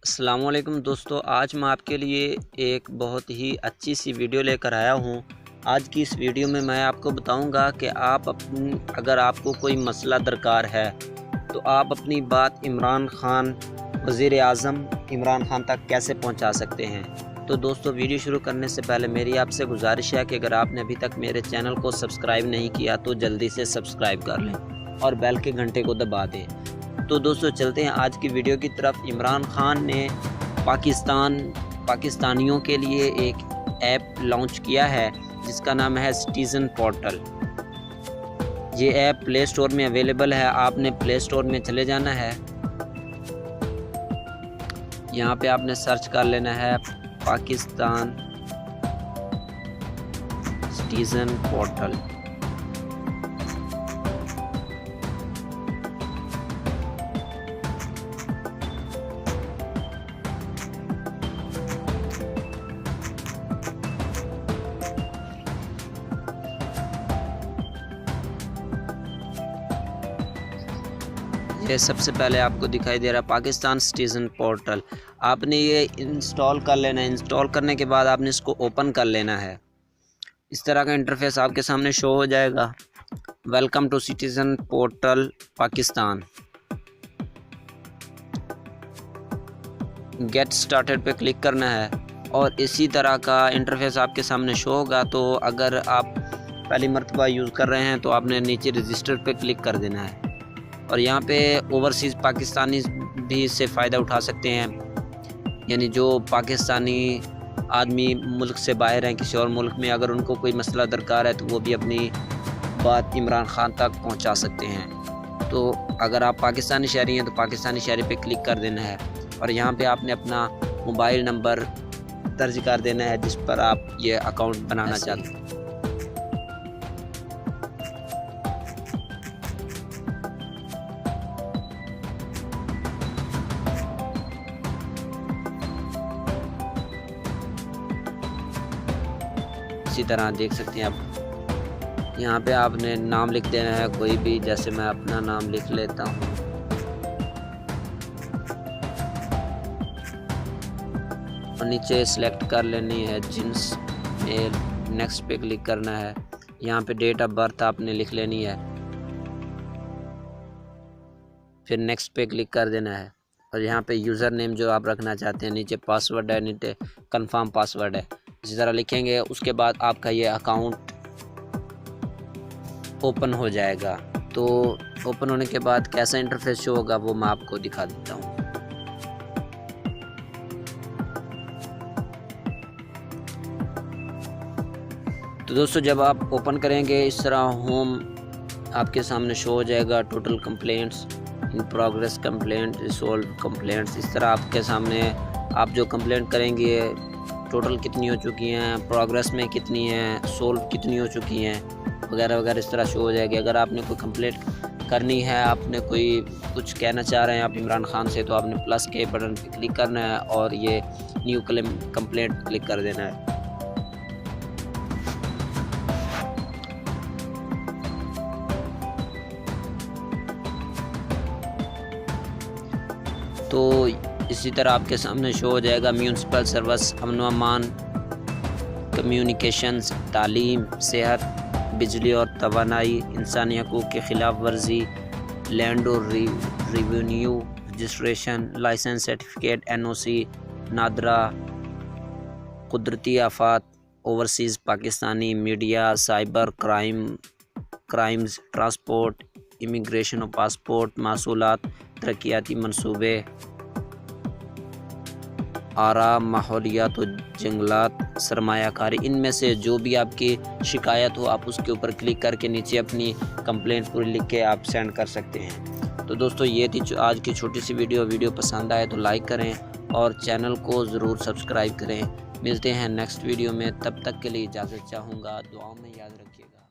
अस्सलामुअलैकुम दोस्तों, आज मैं आपके लिए एक बहुत ही अच्छी सी वीडियो लेकर आया हूँ। आज की इस वीडियो में मैं आपको बताऊँगा कि अगर आपको कोई मसला दरकार है तो आप अपनी बात इमरान खान वज़ीर आज़म इमरान खान तक कैसे पहुँचा सकते हैं। तो दोस्तों, वीडियो शुरू करने से पहले मेरी आपसे गुजारिश है कि अगर आपने अभी तक मेरे चैनल को सब्सक्राइब नहीं किया तो जल्दी से सब्सक्राइब कर लें और बेल के घंटे को दबा दें। तो दोस्तों, चलते हैं आज की वीडियो की तरफ। इमरान खान ने पाकिस्तानियों के लिए एक ऐप लॉन्च किया है जिसका नाम है सिटीज़न पोर्टल। ये ऐप प्ले स्टोर में अवेलेबल है। आपने प्ले स्टोर में चले जाना है, यहाँ पे आपने सर्च कर लेना है पाकिस्तान सिटीज़न पोर्टल। ये सबसे पहले आपको दिखाई दे रहा है पाकिस्तान सिटीज़न पोर्टल। आपने ये इंस्टॉल कर लेना है। इंस्टॉल करने के बाद आपने इसको ओपन कर लेना है। इस तरह का इंटरफेस आपके सामने शो हो जाएगा। Welcome to citizen portal Pakistan. Get started पे क्लिक करना है और इसी तरह का इंटरफेस आपके सामने शो होगा। तो अगर आप पहली मरतबा यूज़ कर रहे हैं तो आपने नीचे रजिस्टर पे क्लिक कर देना है और यहाँ पे ओवरसीज़ पाकिस्तानी भी इससे फ़ायदा उठा सकते हैं। यानी जो पाकिस्तानी आदमी मुल्क से बाहर हैं, किसी और मुल्क में, अगर उनको कोई मसला दरकार है तो वो भी अपनी बात इमरान खान तक पहुँचा सकते हैं। तो अगर आप पाकिस्तानी शहरी हैं तो पाकिस्तानी शहरी पे क्लिक कर देना है और यहाँ पे आपने अपना मोबाइल नंबर दर्ज कर देना है जिस पर आप ये अकाउंट बनाना चाहते हैं। इसी तरह देख सकते हैं आप, यहाँ पे आपने नाम लिख देना है कोई भी, जैसे मैं अपना नाम लिख लेता हूँ। और नीचे सिलेक्ट कर लेनी है जिन्स मेल। नेक्स्ट पे क्लिक करना है। यहाँ पे डेट ऑफ बर्थ आपने लिख लेनी है, फिर नेक्स्ट पे क्लिक कर देना है और यहाँ पे यूज़र नेम जो आप रखना चाहते हैं, नीचे पासवर्ड है, नीचे कंफर्म पासवर्ड है, इसी तरह लिखेंगे। उसके बाद आपका ये अकाउंट ओपन हो जाएगा। तो ओपन होने के बाद कैसा इंटरफेस शो होगा वो मैं आपको दिखा देता हूँ। तो दोस्तों, जब आप ओपन करेंगे इस तरह होम आपके सामने शो हो जाएगा। Total complaints, in progress complaint, resolve complaints. इस तरह आपके सामने आप जो कंप्लेंट करेंगे टोटल कितनी हो चुकी हैं, प्रोग्रेस में कितनी हैं, सोल्व कितनी हो चुकी हैं, वगैरह वगैरह इस तरह शो हो जाएगी। अगर आपने कोई कंप्लेंट करनी है, आपने कोई कुछ कहना चाह रहे हैं आप इमरान खान से, तो आपने प्लस के बटन पर क्लिक करना है और ये न्यू कंप्लेंट क्लिक कर देना है। तो इसी तरह आपके सामने शो हो जाएगा म्यूनसिपल सर्विस, अमन व अमान, कम्युनिकेशंस, तालीम, सेहत, बिजली और तवानाई, इंसानी हकूक़ की ख़िलाफ़ वर्जी, लैंड और revenue, registration, license, certificate, NOC, NADRA, कुदरती आफात, overseas Pakistani, media, cyber crimes, transport, immigration और पासपोर्ट, मासूलात, तरक्याती मनसूबे, आरा, माहौलियात और जंगलात, सरमायाकारी। इनमें से जो भी आपकी शिकायत हो आप उसके ऊपर क्लिक करके नीचे अपनी कंप्लेंट पूरी लिख के आप सेंड कर सकते हैं। तो दोस्तों, ये थी आज की छोटी सी वीडियो पसंद आए तो लाइक करें और चैनल को ज़रूर सब्सक्राइब करें। मिलते हैं नेक्स्ट वीडियो में, तब तक के लिए इजाज़त चाहूँगा। दुआओं में याद रखिएगा।